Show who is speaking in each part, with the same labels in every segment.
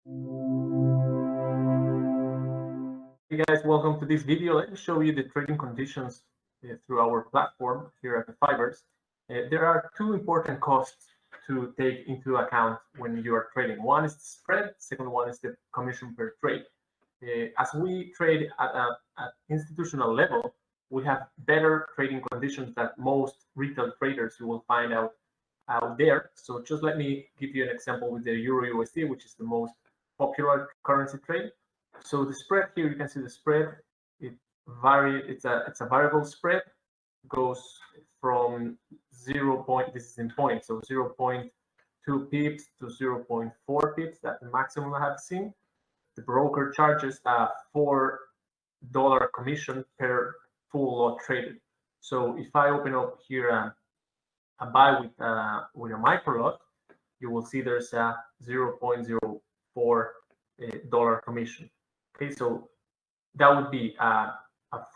Speaker 1: Hey guys, welcome to this video. Let me show you the trading conditions through our platform here at the 5ers. There are two important costs to take into account when you are trading. One is the spread, second one is the commission per trade. As we trade at institutional level, we have better trading conditions than most retail traders you will find out there. So just let me give you an example with the Euro USD, which is the most popular currency trade. So the spread here, you can see the spread. It varies. It's a variable spread. It goes from 0. This is in points, so 0.2 pips to 0.4 pips. That's the maximum I have seen. The broker charges a $4 commission per full lot traded. So if I open up here a buy with a micro lot, you will see there's a $0.04 commission. Okay, so that would be a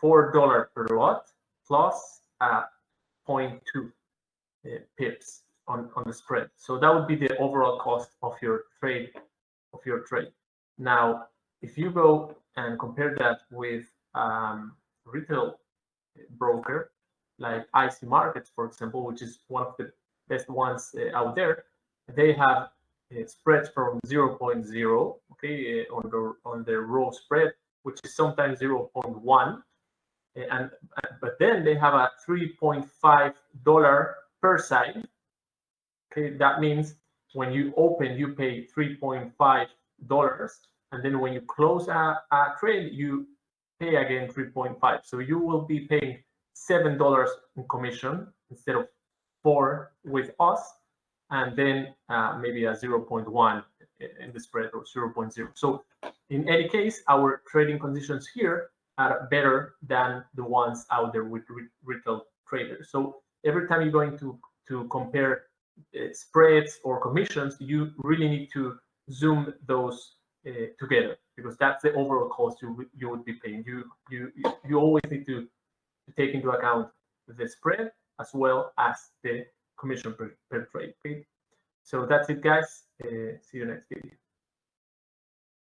Speaker 1: $4 per lot plus 0.2 pips on the spread. So that would be the overall cost of your trade. Now, if you go and compare that with retail broker like IC Markets, for example, which is one of the best ones out there, they have spreads from 0.0, okay, on the raw spread, which is sometimes 0.1, but then they have a $3.5 per side. Okay, that means when you open, you pay $3.5, and then when you close a trade, you pay again 3.5. So you will be paying $7 in commission instead of 4 with us, and then maybe a 0.1 in the spread or 0.0. So in any case, our trading conditions here are better than the ones out there with retail traders. So every time you're going to compare spreads or commissions, you really need to zoom those together, because that's the overall cost you would be paying. You always need to take into account the spread as well as the commission per trade. Okay? So that's it, guys. See you next video.